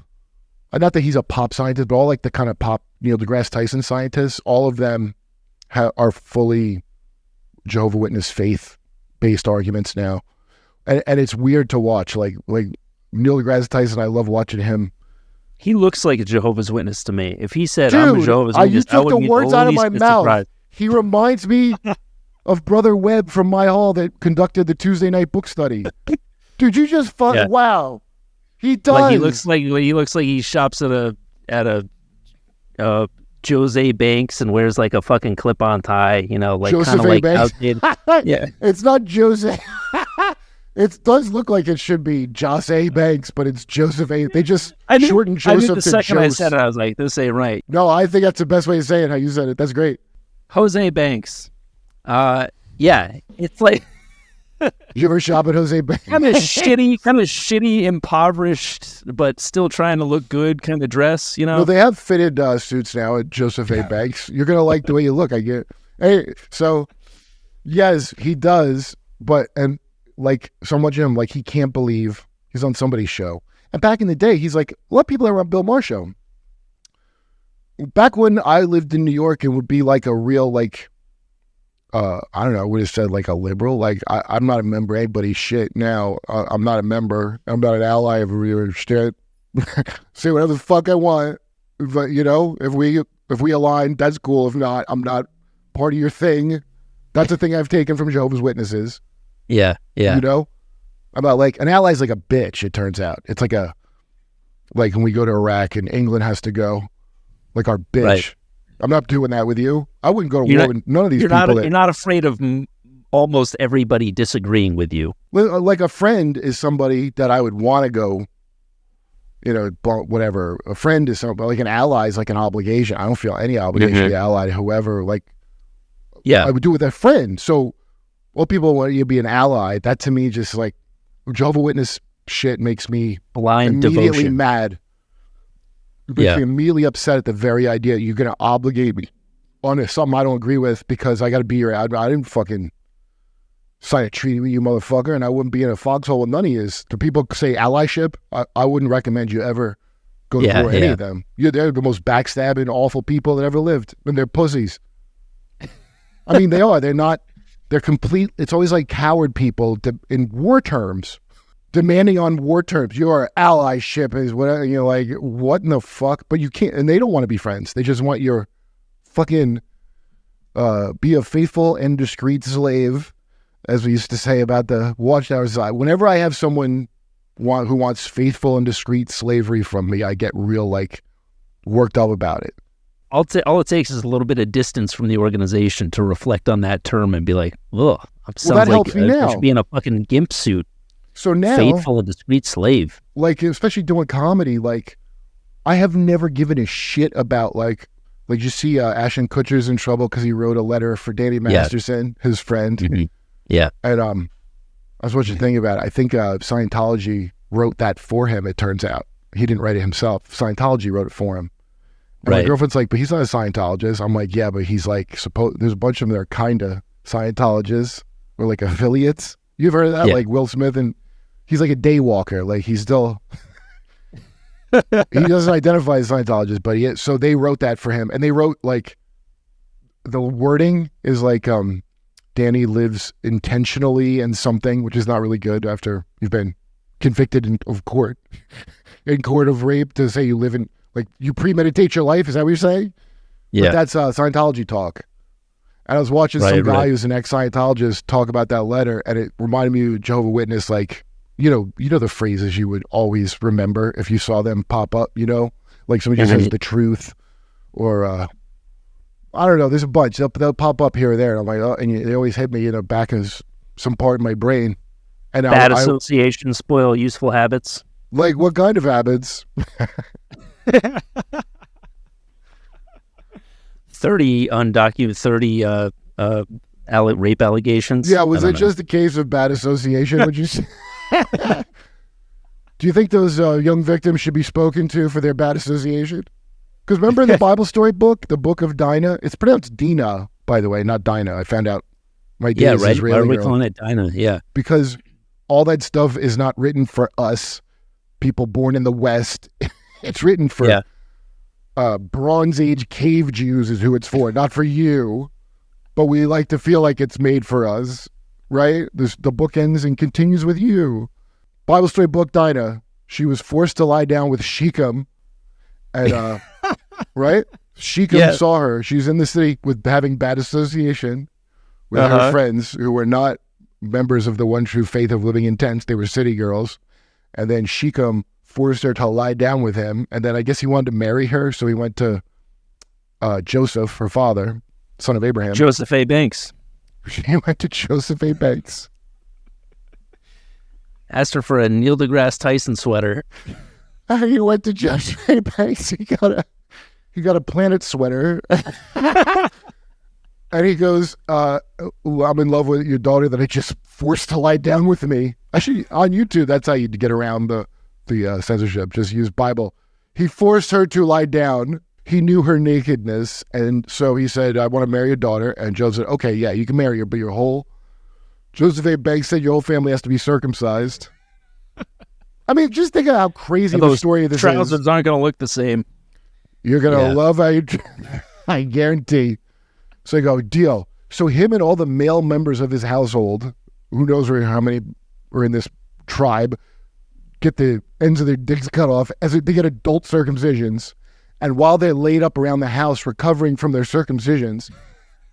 not that he's a pop scientist, but all like the kind of pop, deGrasse Tyson scientists, all of them are fully Jehovah Witness faith-based arguments now. And it's weird to watch. Like Neil deGrasse Tyson, I love watching him. He looks like a Jehovah's Witness to me. If he said, Dude, I'm a Jehovah's Witness, you took the words out of my mouth. Surprised. He reminds me of Brother Webb from my hall that conducted the Tuesday night book study. Dude, you just wow. He does. Like he looks like he shops at a Jose Banks and wears like a fucking clip-on tie, like kind of like outdated. Yeah, it's not Jose. It does look like it should be Jose Banks, but it's Joseph A. They just shortened Joseph to Joseph. The second I said it, I was like, this ain't right. No, I think that's the best way to say it, how you said it. That's great. Jose Banks. Yeah, it's like... You ever shop at Jose Banks? Kind of shitty, impoverished, but still trying to look good kind of dress, No, they have fitted suits now at Joseph A. Banks. You're going to like the way you look, I get. Hey, so, yes, he does, and like so much of him, like he can't believe he's on somebody's show. And back in the day, he's like, what people are on Bill Maher's show? Back when I lived in New York, it would be like a real, like, I don't know, I would have said like a liberal. Like, I'm not a member of anybody's shit now. I'm not a member. I'm not an ally of your shit. Say whatever the fuck I want. But, if we align, that's cool. If not, I'm not part of your thing. That's the thing I've taken from Jehovah's Witnesses. Yeah. About like an ally's like a bitch, it turns out. It's like when we go to Iraq and England has to go, like our bitch. Right. I'm not doing that with you. I wouldn't go to war with none of these people. You're not afraid of almost everybody disagreeing with you. Like a friend is somebody that I would want to go, whatever. A friend is somebody, like an ally is like an obligation. I don't feel any obligation to be allied to whoever. Like, I would do it with a friend. So, well, people want you to be an ally. That to me, just like Jehovah Witness shit makes me blind immediately devotion. Mad. It makes me immediately upset at the very idea that you're going to obligate me on something I don't agree with because I got to be your admin. I didn't fucking sign a treaty with you, motherfucker, and I wouldn't be in a foxhole with none of you. Do people say allyship? I wouldn't recommend you ever go to war with any of them. They're the most backstabbing, awful people that ever lived, and they're pussies. I mean, they are. They're not. They're complete. It's always like coward people in war terms, demanding on war terms. Your allyship is whatever. Like, what in the fuck? But you can't, and they don't want to be friends. They just want your fucking be a faithful and discreet slave, as we used to say about the Watchtower side. Whenever I have someone who wants faithful and discreet slavery from me, I get real worked up about it. All it takes is a little bit of distance from the organization to reflect on that term and be like, ugh, that helps me now. I should be in a fucking gimp suit. So now, faithful and discreet slave. Like, especially doing comedy, like, I have never given a shit about, like you see Ashton Kutcher's in trouble because he wrote a letter for Danny Masterson, his friend. Mm-hmm. Yeah. And I was watching thinking about it. I think Scientology wrote that for him, it turns out. He didn't write it himself. Scientology wrote it for him. And my girlfriend's like, but he's not a Scientologist. I'm like, yeah, but he's like, there's a bunch of them that are kind of Scientologists or like affiliates. You've heard of that? Yeah. Like Will Smith, and he's like a day walker. Like he's still, he doesn't identify as a Scientologist, but so they wrote that for him. And they wrote like, the wording is like, Danny lives intentionally in something, which is not really good after you've been convicted in court of rape, to say you live in, like, you premeditate your life. Is that what you're saying? Yeah. But that's Scientology talk. And I was watching some guy who's an ex-Scientologist talk about that letter, and it reminded me of Jehovah's Witness, like, you know the phrases you would always remember if you saw them pop up, like somebody just says the truth, or I don't know, there's a bunch. They'll pop up here or there, and I'm like, oh, and they always hit me in the back of some part of my brain. And bad associations spoil useful habits. Like, what kind of habits? 30 undocumented, 30 rape allegations. Yeah, was it just a case of bad association, would you say? Do you think those young victims should be spoken to for their bad association? Because remember in the Bible story book, the book of Dinah? It's pronounced Dinah, by the way, not Dinah. I found out my day is Israeli. Why are we calling it Dinah? Yeah. Because all that stuff is not written for us, people born in the West. It's written for Bronze Age cave Jews is who it's for, not for you. But we like to feel like it's made for us, right? The book ends and continues with you. Bible story book, Dinah. She was forced to lie down with Shechem. And, right? Shechem saw her. She's in the city with having bad association with her friends who were not members of the one true faith of living in tents. They were city girls. And then Shechem forced her to lie down with him. And then I guess he wanted to marry her. So he went to Joseph, her father, son of Abraham. Joseph A. Banks. He went to Joseph A. Banks. Asked her for a Neil deGrasse Tyson sweater. He went to Joseph A. Banks. He got a Planet sweater. And he goes, I'm in love with your daughter that I just forced to lie down with me. Actually, on YouTube, that's how you get around the censorship. Just use Bible. He forced her to lie down. He knew her nakedness. And so he said, I want to marry your daughter. And Joseph said, okay, yeah, you can marry her, but Joseph A. Banks said your whole family has to be circumcised. I mean, just think of how crazy of a story this is. Trousers aren't going to look the same. You're going to love how you... I guarantee. So you go, deal. So him and all the male members of his household, who knows how many are in this tribe, get the ends of their dicks cut off as they get adult circumcisions. And while they're laid up around the house recovering from their circumcisions,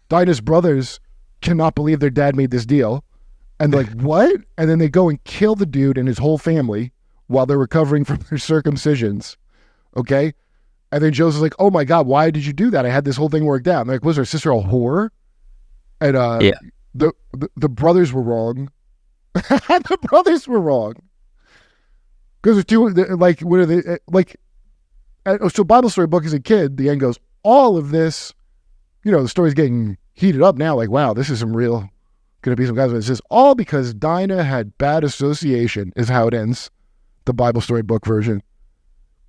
Dinah's brothers cannot believe their dad made this deal. And they're like, what? And then they go and kill the dude and his whole family while they're recovering from their circumcisions. Okay? And then Joseph's like, oh my God, why did you do that? I had this whole thing worked out. And they're like, was her sister a whore? And the brothers were wrong. The brothers were wrong. Because there's two, like, what are they, like, so Bible story book as a kid, the end goes, all of this, the story's getting heated up now, like, wow, this is some real, gonna be some guys. It says, all because Dinah had bad association is how it ends, the Bible story book version.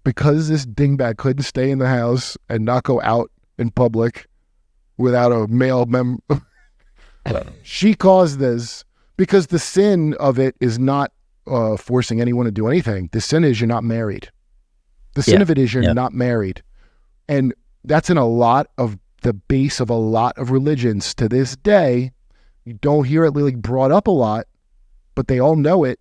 Because this dingbat couldn't stay in the house and not go out in public without a male member, she caused this, because the sin of it is not forcing anyone to do anything. The sin is you're not married. The sin of it is you're not married. And that's in a lot of the base of a lot of religions to this day. You don't hear it really brought up a lot, but they all know it.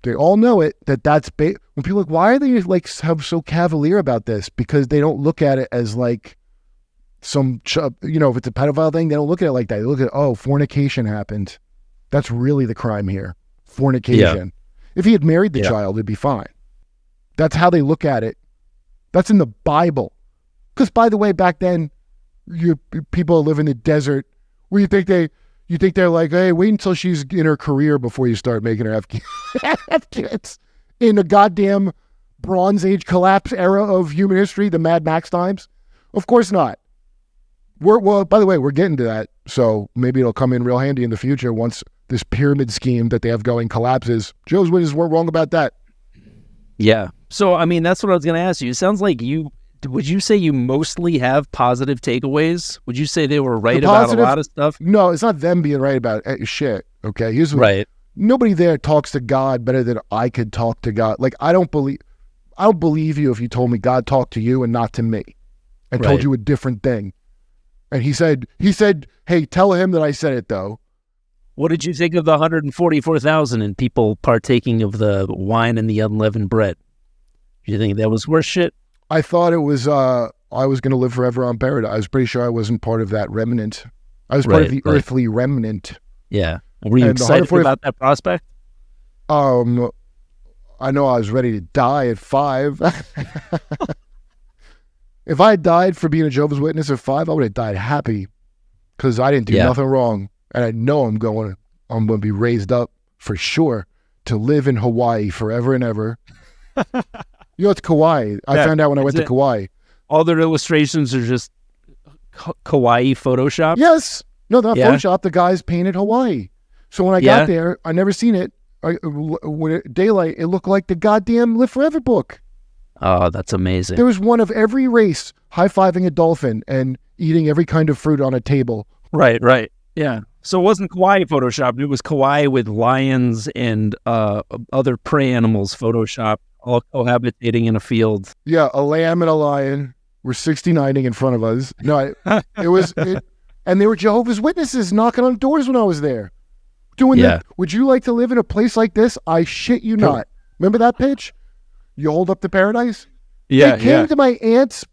They all know it, that's when people are like, why are they like so cavalier about this? Because they don't look at it as like some, if it's a pedophile thing, they don't look at it like that. They look at, fornication happened. That's really the crime here. Fornication. Yeah. If he had married the child, it'd be fine. That's how they look at it. That's in the Bible. Because, by the way, back then, people live in the desert where you think they're like, hey, wait until she's in her career before you start making her have kids. In the goddamn Bronze Age collapse era of human history, the Mad Max times? Of course not. By the way, we're getting to that, so maybe it'll come in real handy in the future once this pyramid scheme that they have going collapses. Jehovah's Witnesses weren't wrong about that. Yeah. So, I mean, that's what I was going to ask you. It sounds like would you say you mostly have positive takeaways? Would you say they were right about a lot of stuff? No, it's not them being right about shit. Okay. Here's what, nobody there talks to God better than I could talk to God. Like, I don't believe you if you told me God talked to you and not to me and told you a different thing. And he said, hey, tell him that I said it though. What did you think of the 144,000 and people partaking of the wine and the unleavened bread? Do you think that was worse shit? I thought it was, I was going to live forever on paradise. I was pretty sure I wasn't part of that remnant. I was part of the earthly remnant. Yeah. Were you excited about that prospect? I know I was ready to die at 5. If I had died for being a Jehovah's Witness at 5, I would have died happy because I didn't do nothing wrong. And I know I'm going to be raised up for sure to live in Hawaii forever and ever. It's Kauai. I found out when I went to Kauai. All their illustrations are just Kauai Photoshop? Yes. No, they're not Photoshop. The guys painted Hawaii. So when I got there, I never seen it. When daylight, it looked like the goddamn Live Forever book. Oh, that's amazing. There was one of every race high-fiving a dolphin and eating every kind of fruit on a table. Right. Yeah. So it wasn't kawaii Photoshop. It was kawaii with lions and other prey animals Photoshop, all cohabitating in a field. Yeah, a lamb and a lion were 69ing in front of us. No, and they were Jehovah's Witnesses knocking on doors when I was there. Doing that. Would you like to live in a place like this? I shit you not. Remember that pitch? You hold up to paradise? Yeah, they came to my aunt's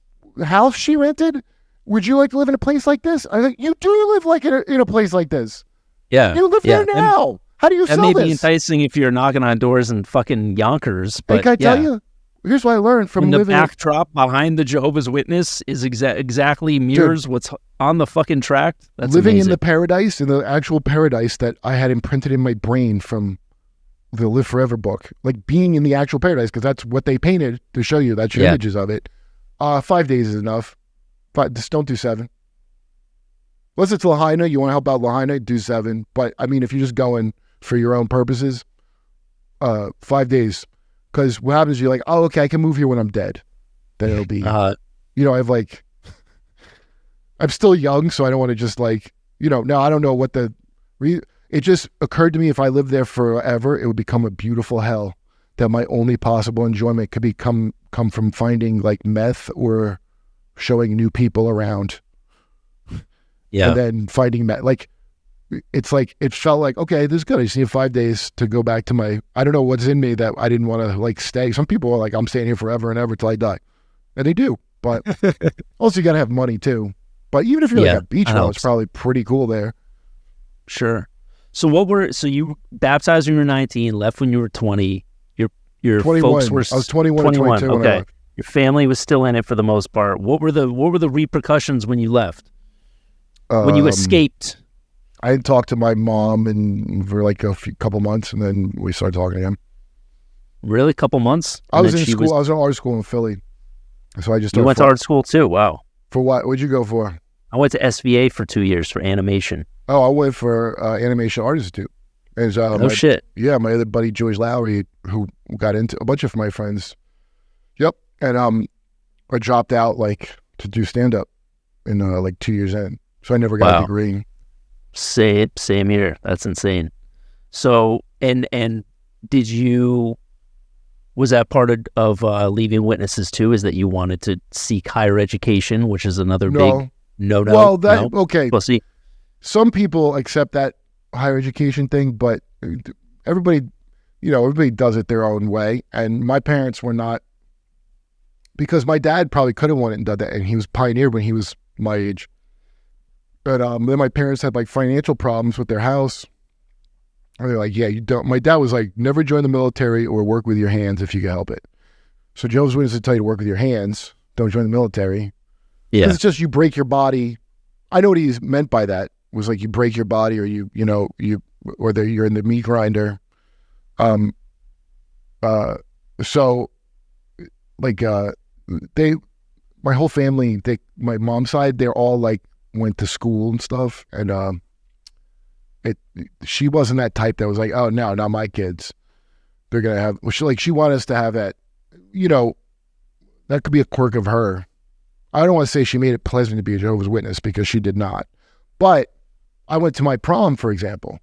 house she rented. Would you like to live in a place like this? I think you do live like in a place like this. Yeah. You live there now. How do you sell this? That may be enticing if you're knocking on doors in fucking Yonkers. But hey, can I tell you? Here's what I learned from when living. The backdrop behind the Jehovah's Witness is exactly mirrors what's on the fucking track. That's living amazing. in the paradise, in the actual paradise that I had imprinted in my brain from the Live Forever book, like being in the actual paradise, because that's what they painted to show you. That's your images of it. 5 days is enough. Just don't do 7. Unless it's Lahaina, you want to help out Lahaina, do 7. But I mean, if you're just going for your own purposes, 5 days. Because what happens is you're like, oh, okay, I can move here when I'm dead. Then it'll be, I have like, I'm still young, so I don't want to just like, now I don't know what it just occurred to me if I lived there forever, it would become a beautiful hell that my only possible enjoyment could come from finding like meth or showing new people around. Yeah. And then finding meth. Like, it's like, it felt like, okay, this is good. I just need 5 days to go back to I don't know what's in me that I didn't want to like stay. Some people are like, I'm staying here forever and ever till I die. And they do. But also you got to have money too. But even if you're like a beach ball, it's probably pretty cool there. Sure. So you baptized when you were 19, left when you were 20. Your 21. folks were I was 21 or 22. Okay. Your family was still in it for the most part. What were the repercussions when you left? When you escaped? I had talked to my mom for like a couple months, and then we started talking again. Really? A couple months? I was in school. I was in art school in Philly. So I just You went to art school too? Wow. For what? What'd you go for? I went to SVA for 2 years for animation. Oh, I went for Animation Art Institute. No shit. Yeah, my other buddy George Lowry, who got into a bunch of my friends. Yep, and I dropped out like to do stand up in like 2 years in, so I never got a degree. Same here. That's insane. So and was that part of Leaving Witnesses too? Is that you wanted to seek higher education, which is another big no. Well, okay. We'll see. Some people accept that higher education thing, but everybody does it their own way. And my parents were not, because my dad probably could have went and done that, and he was pioneered when he was my age. But then my parents had like financial problems with their house. And they're like, yeah, you don't. My dad was like, never join the military or work with your hands if you can help it. So Jehovah's Witnesses tell you to work with your hands. Don't join the military. Yeah. It's just you break your body. I know what he meant by that. Was like you break your body, or you're in the meat grinder. So like my whole family, my mom's side, they're all like went to school and stuff, and she wasn't that type that was like, oh no, not my kids. They're gonna have. Well, she wanted us to have that. That could be a quirk of her. I don't want to say she made it pleasant to be a Jehovah's Witness, because she did not. But I went to my prom, for example,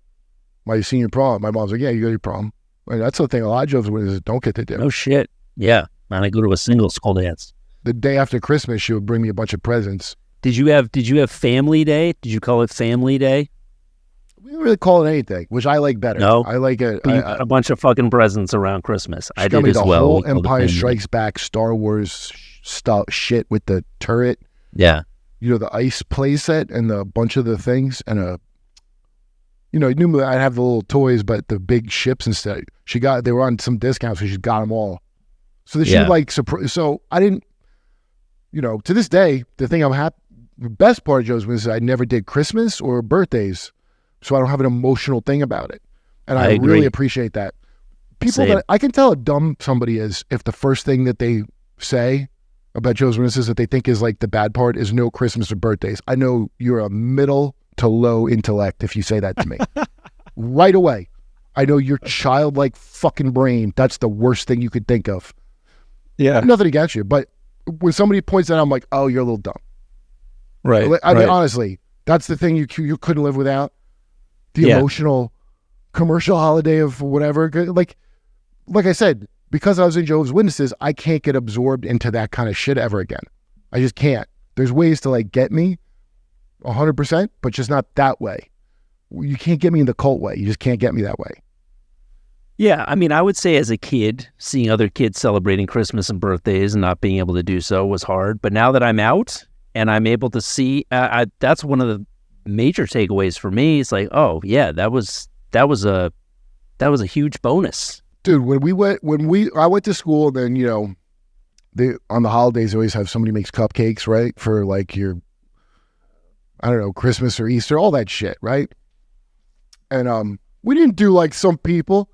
my senior prom. My mom's like, yeah, you go to your prom. And that's the thing a lot of Jehovah's Witnesses don't get to do. No shit. Yeah. Man, I go to a single school dance. The day after Christmas, she would bring me a bunch of presents. Did you have family day? Did you call it family day? We didn't really call it anything, which I like better. No? I like it. A bunch of fucking presents around Christmas. I did me as the well. Whole Empire Strikes Back, Star Wars stuff, shit with the turret. Yeah. The ice play set and a bunch of the things, and normally I'd have the little toys, but the big ships instead. They were on some discounts, so she got them all. So she would like, so I didn't, to this day, the thing I'm happy, the best part of Joe's was I never did Christmas or birthdays, so I don't have an emotional thing about it. And I really appreciate that. People I can tell how dumb somebody is if the first thing that they say about Jehovah's Witnesses that they think is like the bad part is no Christmas or birthdays. I know you're a middle to low intellect if you say that to me. Right away. I know your childlike fucking brain, that's the worst thing you could think of. Yeah. Nothing against you, but when somebody points that out, I'm like, oh, you're a little dumb. Right. I mean, honestly, that's the thing you couldn't live without. the emotional commercial holiday of whatever. Like I said, because I was in Jehovah's Witnesses, I can't get absorbed into that kind of shit ever again. I just can't. There's ways to like get me 100%, but just not that way. You can't get me in the cult way. You just can't get me that way. Yeah, I mean, I would say as a kid, seeing other kids celebrating Christmas and birthdays and not being able to do so was hard. But now that I'm out and I'm able to see, that's one of the major takeaways for me. It's like, oh yeah, that was a huge bonus. Dude, I went to school, then, you know, on the holidays, they always have somebody makes cupcakes, right? For like your, I don't know, Christmas or Easter, all that shit, right? And we didn't do like some people.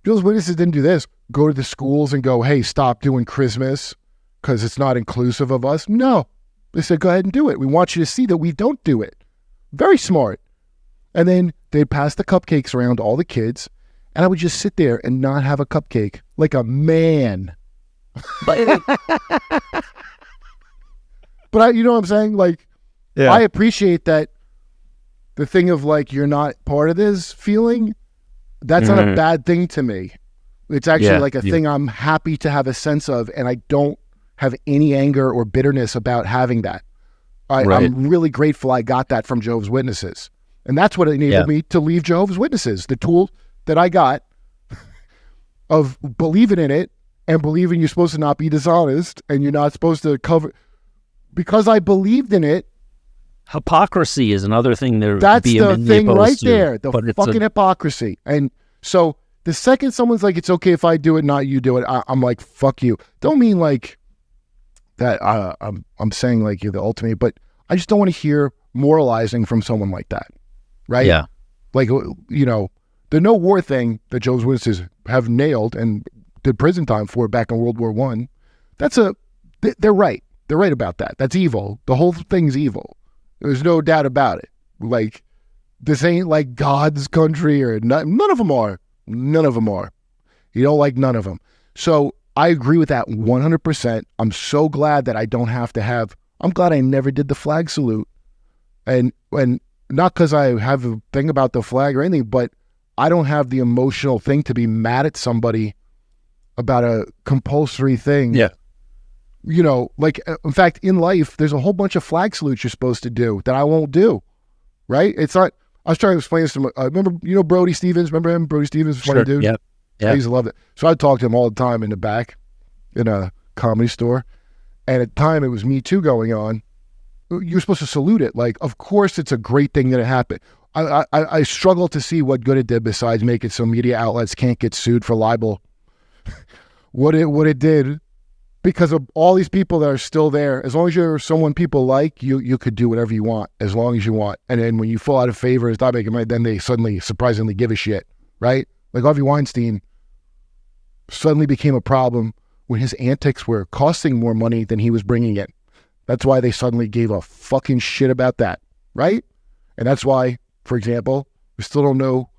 Jehovah's Witnesses didn't do this. Go to the schools and go, hey, stop doing Christmas because it's not inclusive of us. No. They said, go ahead and do it. We want you to see that we don't do it. Very smart. And then they'd pass the cupcakes around to all the kids, and I would just sit there and not have a cupcake like a man. But you know what I'm saying? Like, yeah. I appreciate that the thing of like, you're not part of this feeling, that's not a bad thing to me. It's actually like a thing I'm happy to have a sense of, and I don't have any anger or bitterness about having that. I'm really grateful I got that from Jehovah's Witnesses. And that's what enabled me to leave Jehovah's Witnesses. The tool that I got of believing in it and believing you're supposed to not be dishonest and you're not supposed to cover, because I believed in it. Hypocrisy is another thing there. That's the thing right there. The fucking hypocrisy. And so the second someone's like, it's okay if I do it, not you do it, I'm like, fuck you. Don't mean like that I'm saying like you're the ultimate, but I just don't want to hear moralizing from someone like that. Right? Yeah. Like, you know, the no war thing that Jehovah's Witnesses have nailed and did prison time for back in World War I, they're right. They're right about that. That's evil. The whole thing's evil. There's no doubt about it. Like, this ain't like God's country or none of them are. None of them are. You don't like none of them. So I agree with that 100%. I'm so glad that I don't have to have, I'm glad I never did the flag salute. And not because I have a thing about the flag or anything, but I don't have the emotional thing to be mad at somebody about a compulsory thing. Yeah. You know, like, in fact, in life, there's a whole bunch of flag salutes you're supposed to do that I won't do, right? It's not, I was trying to explain this to remember, you know, Brody Stevens, remember him? Brody Stevens, funny dude. Yeah. I used to love it. So I'd talk to him all the time in the back in a comedy store. And at the time, it was Me Too going on. You're supposed to salute it. Like, of course, it's a great thing that it happened. I struggle to see what good it did besides make it so media outlets can't get sued for libel. What it did, because of all these people that are still there, as long as you're someone people like, you could do whatever you want, as long as you want. And then when you fall out of favor, it's not making money, then they suddenly, surprisingly give a shit, right? Like Harvey Weinstein suddenly became a problem when his antics were costing more money than he was bringing in. That's why they suddenly gave a fucking shit about that, right? And that's why, for example, we still don't know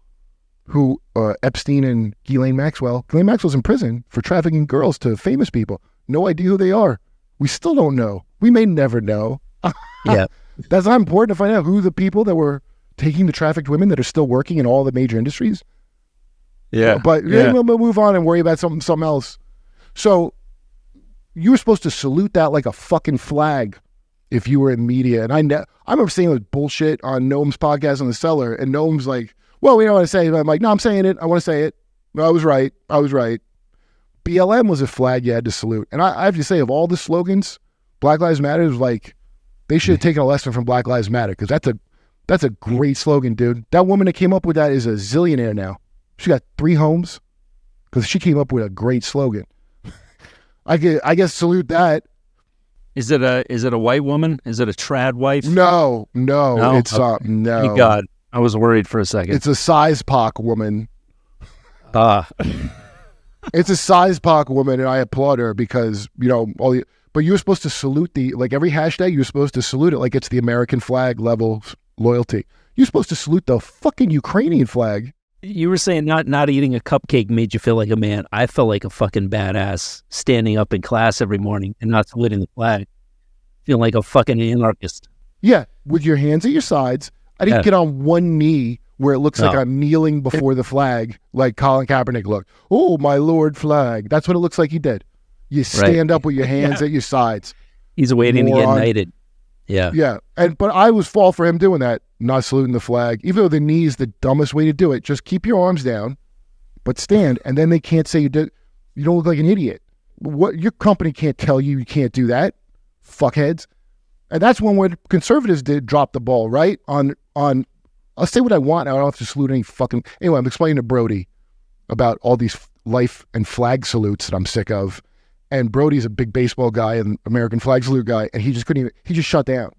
who Epstein and Ghislaine Maxwell. Ghislaine Maxwell's in prison for trafficking girls to famous people. No idea who they are. We still don't know. We may never know. Yeah. That's not important to find out who the people that were taking the trafficked women that are still working in all the major industries. Yeah. But we'll move on and worry about something else. So you were supposed to salute that like a fucking flag if you were in media. And I remember saying it was bullshit on Noam's podcast on The Cellar, and Noam's like, well, we don't want to say it. I'm like, no, I'm saying it. I want to say it. No, I was right. BLM was a flag you had to salute. And I have to say, of all the slogans, Black Lives Matter is like, they should have taken a lesson from Black Lives Matter, because that's a great slogan, dude. That woman that came up with that is a zillionaire now. She got 3 homes because she came up with a great slogan. I guess salute that. Is it a white woman? Is it a trad wife? No, it's no. Thank God. I was worried for a second. It's a size pock woman. It's a size pock woman, and I applaud her because, you know, but you're supposed to salute every hashtag, you're supposed to salute it like it's the American flag level loyalty. You're supposed to salute the fucking Ukrainian flag. You were saying not eating a cupcake made you feel like a man. I felt like a fucking badass standing up in class every morning and not saluting the flag. Feeling like a fucking anarchist. Yeah, with your hands at your sides. I didn't get on one knee where it looks like I'm kneeling before the flag, like Colin Kaepernick looked. Oh, my Lord flag. That's what it looks like he did. You stand up with your hands at your sides. He's waiting to get knighted. Yeah. Yeah. But I was fall for him doing that, not saluting the flag. Even though the knee is the dumbest way to do it, just keep your arms down, but stand, and then they can't say you don't look like an idiot. What your company can't tell you can't do that, fuckheads. And that's when conservatives did drop the ball, right? On I'll say what I want. I don't have to salute any fucking. Anyway, I'm explaining to Brody about all these life and flag salutes that I'm sick of. And Brody's a big baseball guy and American flag salute guy, and he just couldn't even. He just shut down.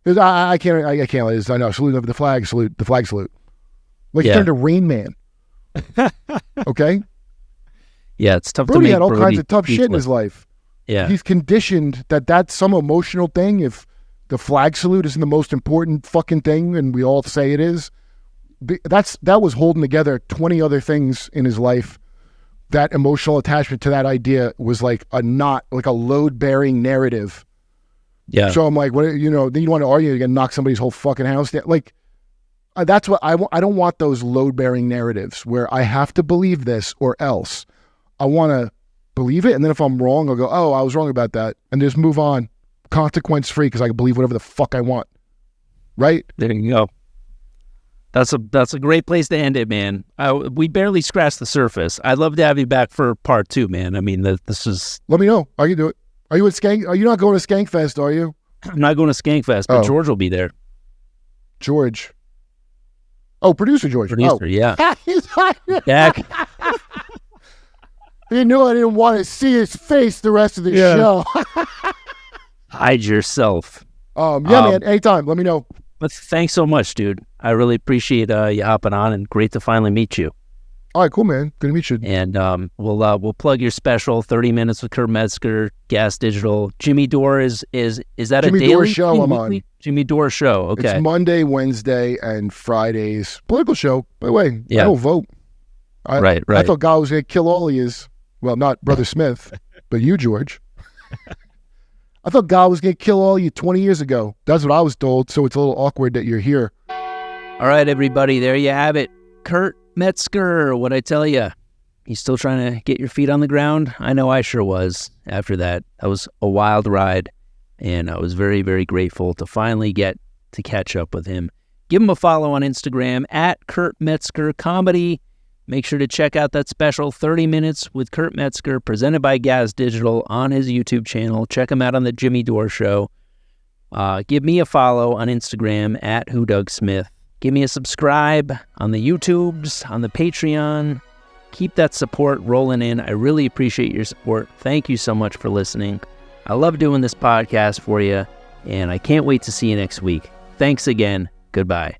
He goes, I can't let this. I know. Salute over the flag. Salute the flag salute. Like he turned to Rain Man. Okay. Yeah, it's tough. Brody to make had all Brody kinds of tough shit in his life. Yeah, he's conditioned that that's some emotional thing. If the flag salute isn't the most important fucking thing, and we all say it is, that was holding together 20 other things in his life. That emotional attachment to that idea was like a load-bearing narrative. Yeah. So I'm like, then you want to argue, you're gonna knock somebody's whole fucking house down. Like, that's what I want. I don't want those load-bearing narratives where I have to believe this or else. I want to believe it, and then if I'm wrong, I'll go, oh, I was wrong about that, and just move on, consequence-free, because I can believe whatever the fuck I want. Right? There you go. That's a great place to end it, man. We barely scratched the surface. I'd love to have you back for part 2, man. I mean, this is... Let me know. I can do it. Are you not going to Skankfest, are you? I'm not going to Skankfest, but George will be there. George. Oh, producer George. Yeah. Back. You knew I didn't want to see his face the rest of the show. Hide yourself. Man, anytime. Let me know. But thanks so much, dude. I really appreciate you hopping on, and great to finally meet you. All right, cool, man. Good to meet you. And we'll plug your special 30 minutes with Kurt Metzger, Gas Digital. Jimmy Dore is that Jimmy a daily Dore show I'm weekly? on? Jimmy Dore show. Okay. It's Monday, Wednesday, and Fridays. Political show. By the way, I don't vote. Right. I thought God was going to kill all of yous. Well, not Brother Smith, but you, George. I thought God was going to kill all of you 20 years ago. That's what I was told, so it's a little awkward that you're here. All right, everybody, there you have it. Kurt Metzger, what'd I tell you? He's still trying to get your feet on the ground? I know I sure was after that. That was a wild ride, and I was very, very grateful to finally get to catch up with him. Give him a follow on Instagram, @KurtMetzgerComedy. Make sure to check out that special 30 Minutes with Kurt Metzger presented by Gas Digital on his YouTube channel. Check him out on the Jimmy Dore Show. Give me a follow on Instagram @WhoDougSmith. Give me a subscribe on the YouTubes, on the Patreon. Keep that support rolling in. I really appreciate your support. Thank you so much for listening. I love doing this podcast for you, and I can't wait to see you next week. Thanks again. Goodbye.